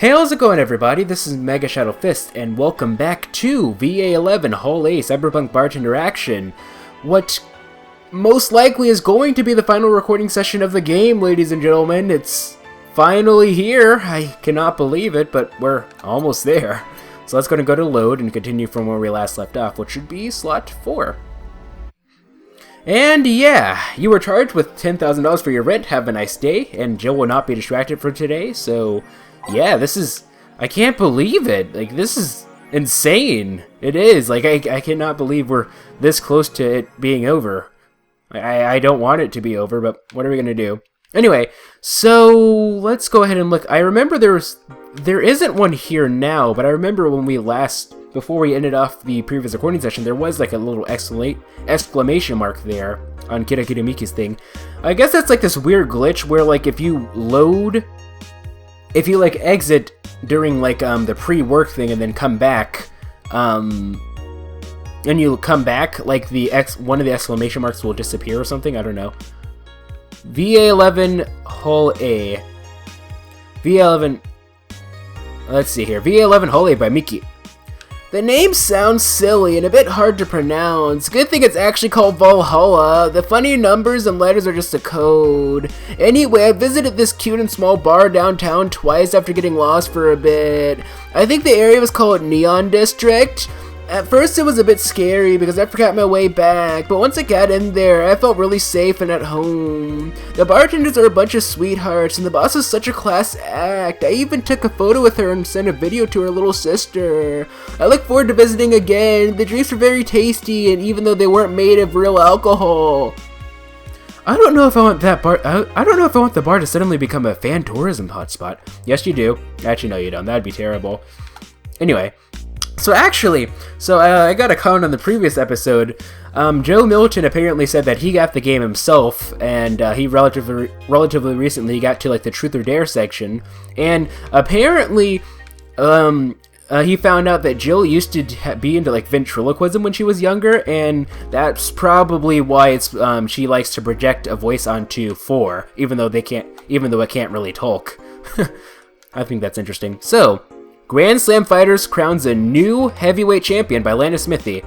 Hey, how's it going, everybody? This is MegaShadowFist, and welcome back to VA-11 Hall A Cyberpunk Bartender action. What most likely is going to be the final recording session of the game, ladies and gentlemen. It's finally here. I cannot believe it, but we're almost there. So let's go to load and continue from where we last left off, which should be slot 4. And yeah, you were charged with $10,000 for your rent. Have a nice day, and Jill will not be distracted for today, so... yeah, this is... I can't believe it. Like, this is insane. It is. Like, I cannot believe we're this close to it being over. I don't want it to be over, but what are we going to do? Anyway, so let's go ahead and look. I remember there isn't one here now, but I remember when we before we ended off the previous recording session, there was like a little exclamation mark there on Kirakira Miki's thing. I guess that's like this weird glitch where like if you like exit during like the pre-work thing and then come back, and you come back, like one of the exclamation marks will disappear or something. I don't know. VA-11 Hall A. VA-11. Let's see here. VA-11 Hall A by Miki. The name sounds silly and a bit hard to pronounce. Good thing it's actually called Vallhalla. The funny numbers and letters are just a code. Anyway, I visited this cute and small bar downtown twice after getting lost for a bit. I think the area was called Neon District. At first it was a bit scary because I forgot my way back, but once I got in there, I felt really safe and at home. The bartenders are a bunch of sweethearts, and the boss is such a class act. I even took a photo with her and sent a video to her little sister. I look forward to visiting again. The drinks were very tasty, and even though they weren't made of real alcohol. I don't know if I want that bar. I don't know if I want the bar to suddenly become a fan tourism hotspot. Yes, you do. Actually, no, you don't. That'd be terrible. Anyway. So I got a comment on the previous episode. Joe Milton apparently said that he got the game himself, and he relatively recently got to like the Truth or Dare section, and apparently he found out that Jill used to be into like ventriloquism when she was younger, and that's probably why she likes to project a voice onto 4, even though it can't really talk. I think that's interesting. So. Grand Slam Fighters crowns a new heavyweight champion by Lana Smithy.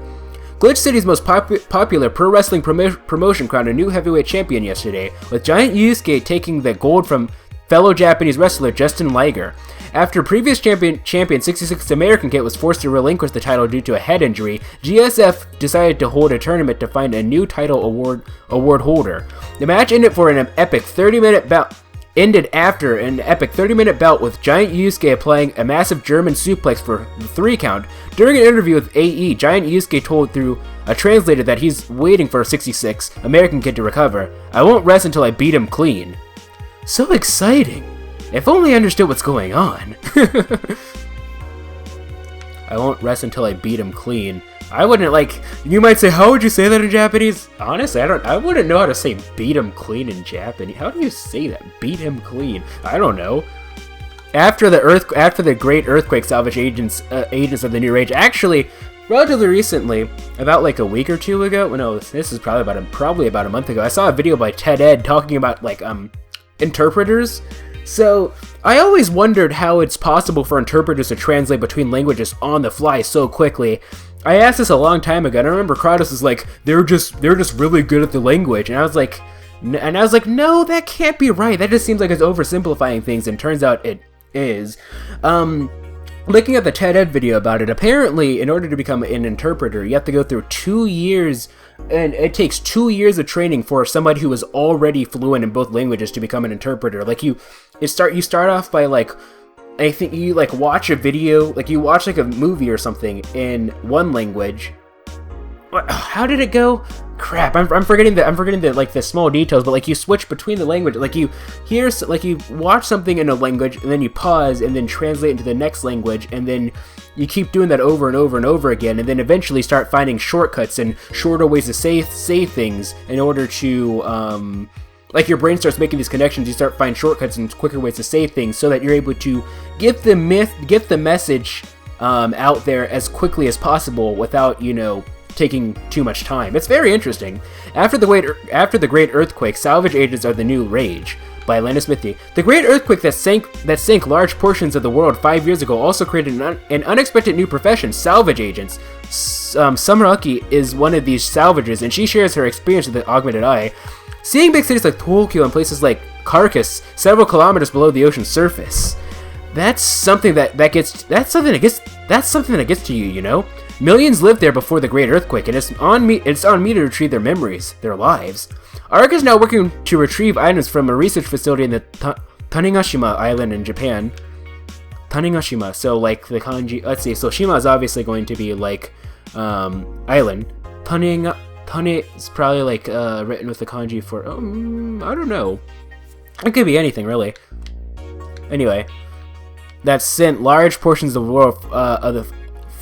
Glitch City's most popular pro wrestling promotion crowned a new heavyweight champion yesterday, with Giant Yusuke taking the gold from fellow Japanese wrestler Justin Liger. After previous champion 66th American Kid was forced to relinquish the title due to a head injury, GSF decided to hold a tournament to find a new title award holder. The match ended after an epic 30-minute bout with Giant Yusuke applying a massive German suplex for the 3 count. During an interview with AE, Giant Yusuke told through a translator that he's waiting for a 66 American Kid to recover. I won't rest until I beat him clean. So exciting. If only I understood what's going on. I won't rest until I beat him clean. I wouldn't you might say, how would you say that in Japanese? Honestly, I wouldn't know how to say beat him clean in Japanese. How do you say that? Beat him clean. I don't know. After the great earthquake, salvage agents of the New Age, actually, relatively recently, about like a week or two ago, no, this is probably about a month ago, I saw a video by Ted Ed talking about interpreters. So, I always wondered how it's possible for interpreters to translate between languages on the fly so quickly. I asked this a long time ago, and I remember Kratos was like, they're just really good at the language, and I was like, no, that can't be right. That just seems like it's oversimplifying things, and turns out it is. Looking at the TED Ed video about it, apparently, in order to become an interpreter, you have to go through 2 years, and it takes 2 years of training for somebody who is already fluent in both languages to become an interpreter. Like, you start off by, I think you watch a video, you watch a movie or something in one language. How did it go? Crap, I'm forgetting the small details, but you switch between the language, you watch something in a language and then you pause and then translate into the next language, and then you keep doing that over and over and over again, and then eventually start finding shortcuts and shorter ways to say things in order to your brain starts making these connections. You start finding shortcuts and quicker ways to say things so that you're able to get the message out there as quickly as possible without, taking too much time. It's very interesting. After the great earthquake, salvage agents are the new rage. by Landis Smithy. The great earthquake that sank large portions of the world 5 years ago also created an unexpected new profession, salvage agents. Summeraki is one of these salvagers, and she shares her experience with the augmented eye. Seeing big cities like Tokyo and places like Carcass several kilometers below the ocean's surface. That's something that gets to you, you know? Millions lived there before the great earthquake, and it's on me to retrieve their memories, their lives. ARC is now working to retrieve items from a research facility in the Tanegashima island in Japan. Tanegashima, so like the kanji, let's see, so Shima is obviously going to be like, island. Tane is probably like, written with the kanji for, I don't know. It could be anything, really. Anyway, that sent large portions of the world,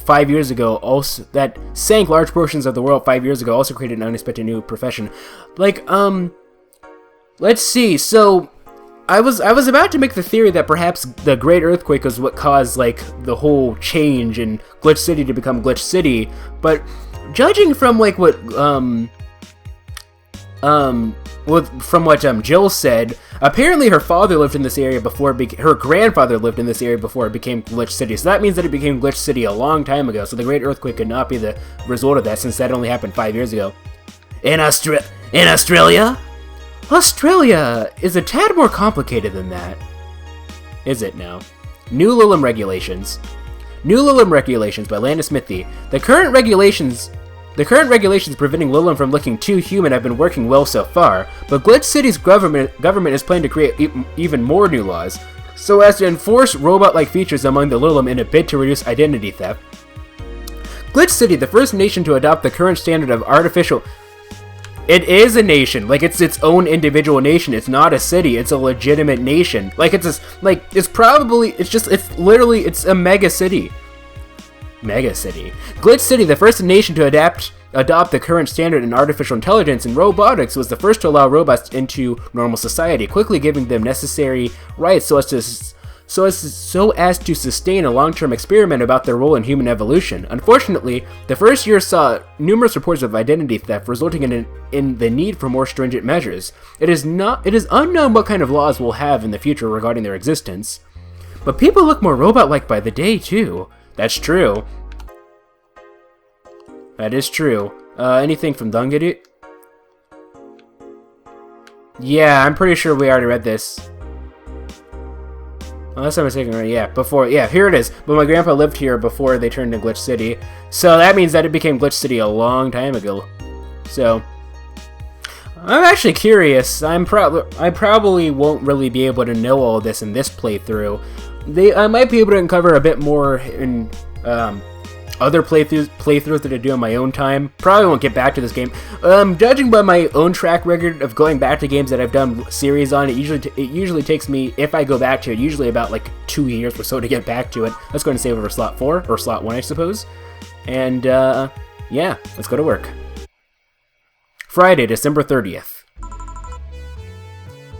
5 years ago, also that sank large portions of the world 5 years ago, also created an unexpected new profession. Like, let's see. So, I was about to make the theory that perhaps the Great Earthquake was what caused like the whole change in Glitch City to become Glitch City, but judging from like what Jill said, apparently her father lived in this area before her grandfather lived in this area before it became Glitch City. So that means that it became Glitch City a long time ago. So the Great Earthquake could not be the result of that, since that only happened 5 years ago. In Australia? Australia is a tad more complicated than that. Is it now? New Lilim Regulations. New Lilim Regulations by Landis Smithy. The current regulations preventing Lilim from looking too human have been working well so far, but Glitch City's government is planning to create even more new laws, so as to enforce robot-like features among the Lilim in a bid to reduce identity theft. Glitch City, the first nation to adopt the current standard of artificial... It is a nation, like it's its own individual nation. It's not a city, it's a legitimate nation. Like it's a mega city. Mega City. Glitch City, the first nation to adopt the current standard in artificial intelligence and robotics, was the first to allow robots into normal society, quickly giving them necessary rights so as to sustain a long-term experiment about their role in human evolution. Unfortunately, the first year saw numerous reports of identity theft, resulting in the need for more stringent measures. It is unknown what kind of laws we'll have in the future regarding their existence. But people look more robot-like by the day, too. That's true. That is true. Anything from Dungadu? Yeah, I'm pretty sure we already read this. Unless I'm mistaken, right? Yeah, here it is. But my grandpa lived here before they turned to Glitch City. So that means that it became Glitch City a long time ago. So, I'm actually curious. I probably won't really be able to know all this in this playthrough. I might be able to uncover a bit more in other playthroughs that I do on my own time. Probably won't get back to this game. Judging by my own track record of going back to games that I've done series on, it usually takes me, if I go back to it, usually about like 2 years or so to get back to it. Let's go and save over slot 4, or slot 1, I suppose. And, yeah, let's go to work. Friday, December 30th.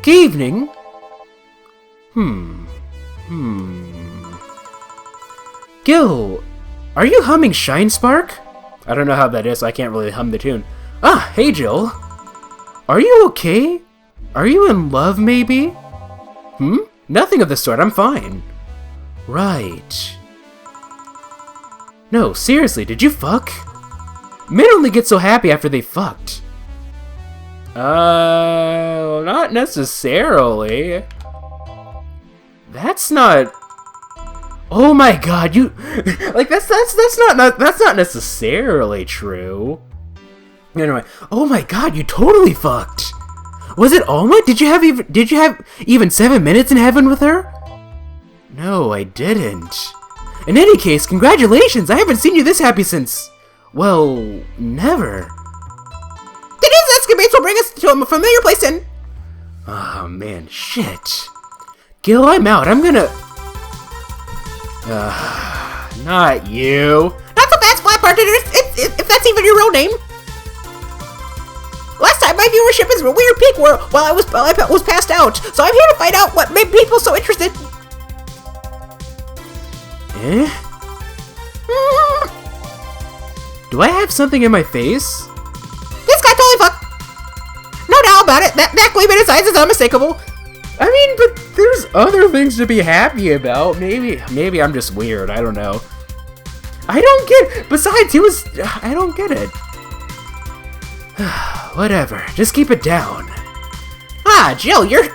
Good evening. Gil, are you humming Shine Spark? I don't know how that is, so I can't really hum the tune. Ah, hey Jill. Are you okay? Are you in love, maybe? Nothing of the sort, I'm fine. Right. No, seriously, did you fuck? Men only get so happy after they fucked. Not necessarily. That's not... Oh my god, you... Like, that's not necessarily true. Anyway, oh my god, you totally fucked. Was it Alma? Did you have even 7 minutes in heaven with her? No, I didn't. In any case, congratulations, I haven't seen you this happy since... Well, never. Today's escapades will bring us to a familiar place in... Oh man, shit. Gil, I'm out. I'm gonna... not you. Not so fast, Flat Bartender, if that's even your real name. Last time my viewership is a weird peak while I was passed out, so I'm here to find out what made people so interested. Do I have something in my face? This guy totally fucked. No doubt about it. That gleam in his eyes is unmistakable. I mean, but there's other things to be happy about. Maybe I'm just weird. I don't know. I don't get. Besides, I don't get it. Whatever. Just keep it down. Ah, Jill, you're.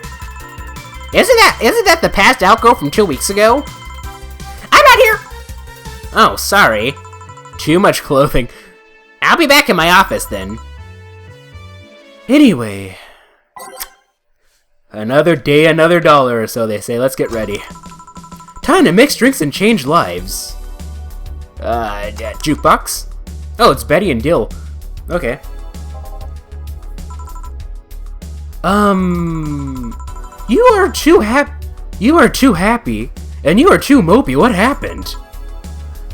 Isn't that the passed out girl from 2 weeks ago? I'm not here. Oh, sorry. Too much clothing. I'll be back in my office then. Anyway. Another day, another dollar, or so they say. Let's get ready. Time to mix drinks and change lives. Jukebox? Oh, it's Betty and Dill. Okay. You are too happy, and you are too mopey. What happened?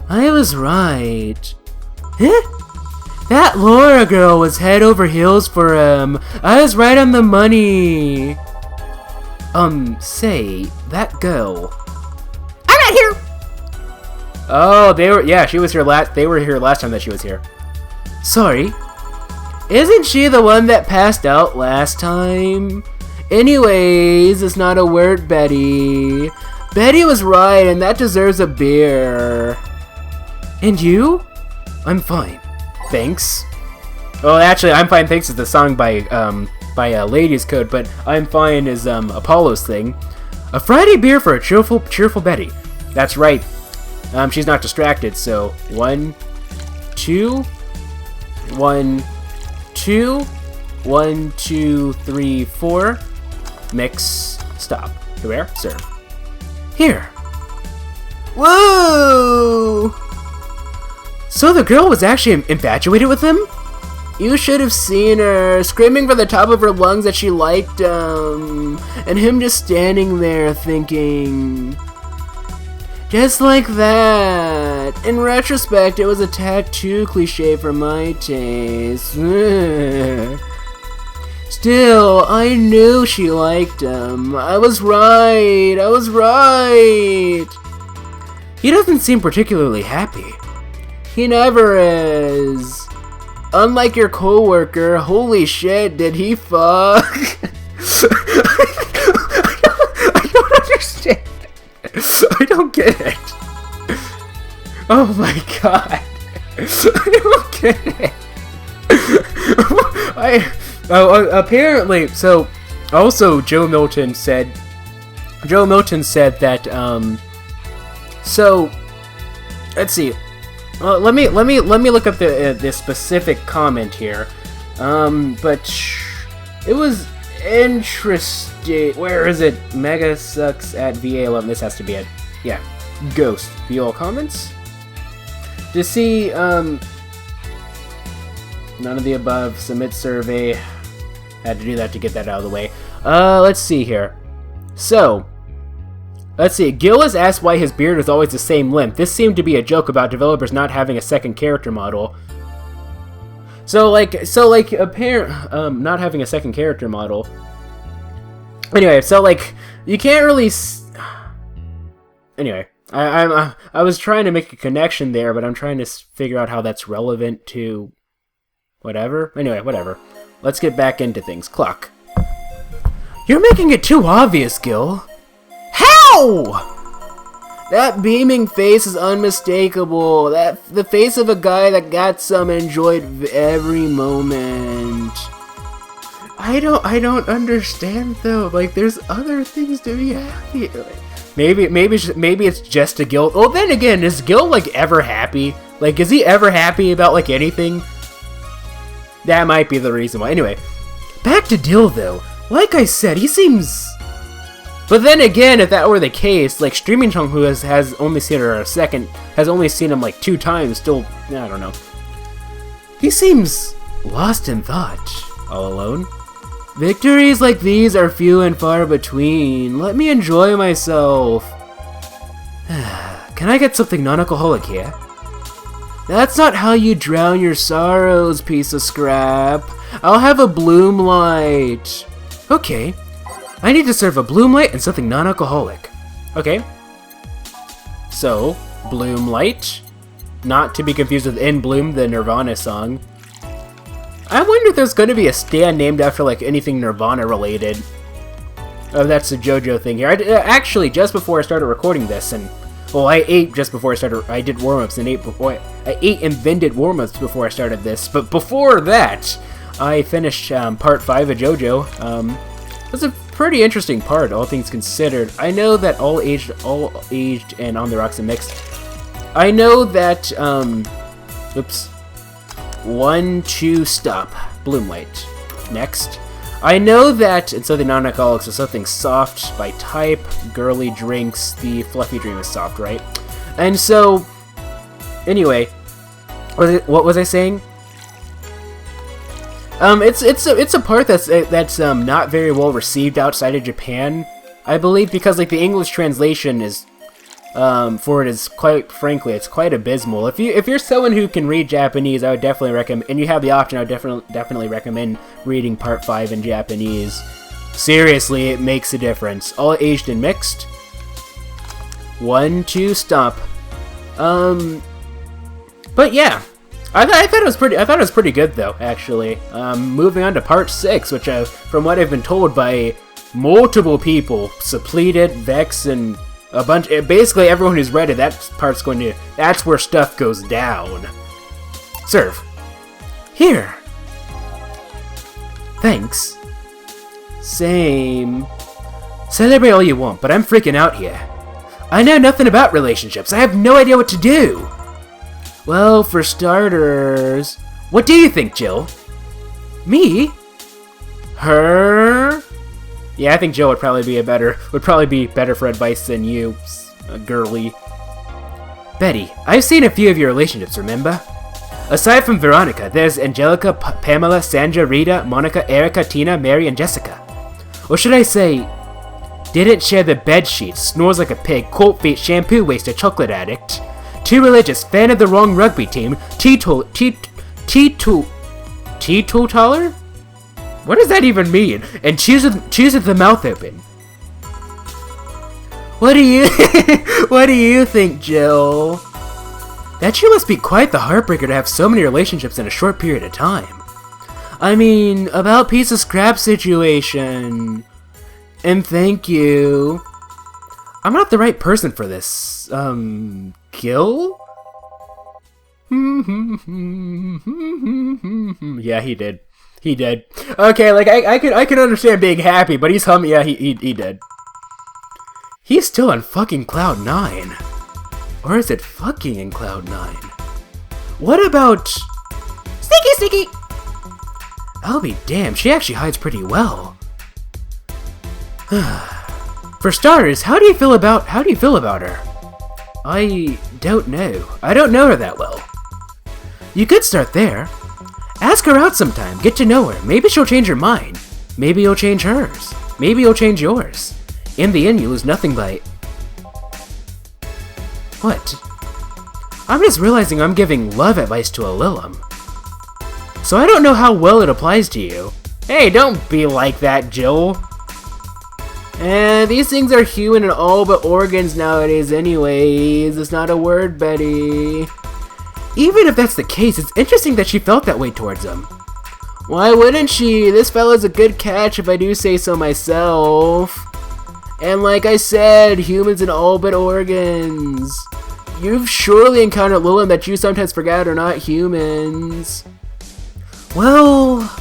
I was right. Huh? That Laura girl was head over heels for him. I was right on the money. Say, that girl. I'm not here! Oh, she was here they were here last time that she was here. Sorry. Isn't she the one that passed out last time? Anyways, it's not a word, Betty. Betty was right, and that deserves a beer. And you? I'm fine. Thanks. Oh, actually, I'm fine. Thanks is the song by Ladies Code, but I'm fine is Apollo's thing. A Friday beer for a cheerful Betty. That's right. She's not distracted. So 1, 2, 1, 2, 1, 2, 3, 4. Mix. Stop. Where? Serve. Here. Whoa! So the girl was actually infatuated with him? You should have seen her, screaming from the top of her lungs that she liked him, and him just standing there thinking... Just like that. In retrospect, it was a tad too cliche for my taste. Still, I knew she liked him. I was right. He doesn't seem particularly happy. He never is. Unlike your coworker, holy shit, did he fuck? I don't understand. I don't get it. Oh my god. I don't get it. Apparently, so, also Joe Milton said that, so, let's see. Let me look up the specific comment here. But it was interesting. Where is it? Mega sucks at VA-11. This has to be it. Yeah. Ghost. View all comments. To see none of the above. Submit survey. Had to do that to get that out of the way. Let's see here. So. Let's see, Gil is asked why his beard is always the same length. This seemed to be a joke about developers not having a second character model. Not having a second character model. Anyway, so like, you can't really... Anyway, I was trying to make a connection there, but I'm trying to figure out how that's relevant to... whatever? Anyway, whatever. Let's get back into things. Clock. You're making it too obvious, Gil. That beaming face is unmistakable. The face of a guy that got some and enjoyed every moment. I don't understand though. Like, there's other things to be happy. Maybe it's just a Gil. Oh, then again, is Gil like ever happy? Like, is he ever happy about like anything? That might be the reason why. Anyway, back to Dill though. Like I said, he seems. But then again, if that were the case, like Streaming Chong, who has only seen her has only seen him like 2 times, still, I don't know. He seems lost in thought, all alone. Victories like these are few and far between. Let me enjoy myself. Can I get something non-alcoholic here? That's not how you drown your sorrows, piece of scrap. I'll have a Bloom Light. Okay. I need to serve a Bloom Light and something non-alcoholic. Okay. So, Bloom Light. Not to be confused with In Bloom, the Nirvana song. I wonder if there's going to be a stand named after like anything Nirvana related. Oh, that's the JoJo thing here. Actually, just before I started recording this, and well, I ate just before I started. I did warm-ups and ate before I ate and then did warm-ups before I started this. But before that, I finished part 5 of JoJo. It was a pretty interesting part, all things considered. I know that all aged, and On the Rocks and mixed. I know that. Oops. 1, 2, stop. Bloomlight. Next. I know that in Southern Non-Alcoholics is something soft by type, girly drinks, the fluffy dream is soft, right? And so, anyway, what was I saying? It's a part that's not very well received outside of Japan, I believe, because like the English translation is for it is quite frankly it's quite abysmal. If you're someone who can read Japanese, I would definitely recommend, and you have the option, I would definitely recommend reading part 5 in Japanese. Seriously, it makes a difference. All aged and mixed. 1, 2, stop. But yeah, I thought it was pretty good though. Actually, moving on to part 6, which from what I've been told by multiple people, Suppleted, Vex, and a bunch, basically everyone who's read it, that's where stuff goes down. Serve. Here. Thanks. Same. Celebrate all you want, but I'm freaking out here. I know nothing about relationships. I have no idea what to do. Well, for starters, what do you think, Jill? Me? Her? Yeah, I think Jill would probably be better for advice than you, girly. Betty, I've seen a few of your relationships, remember? Aside from Veronica, there's Angelica, Pamela, Sandra, Rita, Monica, Erica, Tina, Mary, and Jessica. Or should I say, didn't share the bed sheets, snores like a pig, cold feet, shampoo waster, chocolate addict. Too religious, fan of the wrong rugby team, teetotaler? What does that even mean? And chews with the mouth open. What do you think, Jill? That sure must be quite the heartbreaker to have so many relationships in a short period of time. I mean, about piece of scrap situation. And thank you. I'm not the right person for this. Gil? Yeah, he did. He did. Okay, like, I can understand being happy, but he's humming. Yeah, he did. He's still on fucking Cloud 9. Or is it fucking in Cloud 9? What about... Sneaky! I'll be damned, she actually hides pretty well. For starters, how do you feel about her? I don't know. I don't know her that well. You could start there. Ask her out sometime, get to know her. Maybe she'll change her mind. Maybe you'll change hers. Maybe you'll change yours. In the end, you lose nothing by... What? I'm just realizing I'm giving love advice to a Lilum. So I don't know how well it applies to you. Hey, don't be like that, Jill. These things are human and all but organs nowadays anyways. It's not a word, Betty. Even if that's the case, it's interesting that she felt that way towards him. Why wouldn't she? This fella's a good catch if I do say so myself. And like I said, humans and all but organs. You've surely encountered Lilum that you sometimes forget are not humans. Well,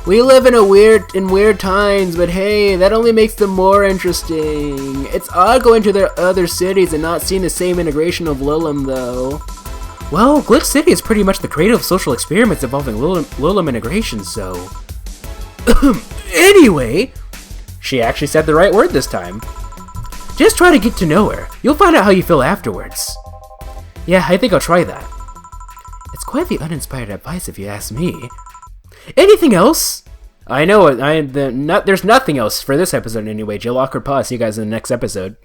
we live in weird times, but hey, that only makes them more interesting. It's odd going to their other cities and not seeing the same integration of Lilum, though. Well, Glitch City is pretty much the creative social experiments involving Lilum integration, so... Anyway, she actually said the right word this time. Just try to get to know her. You'll find out how you feel afterwards. Yeah, I think I'll try that. It's quite the uninspired advice if you ask me. Anything else? I know, there's nothing else for this episode anyway. Jill, awkward pause. See you guys in the next episode.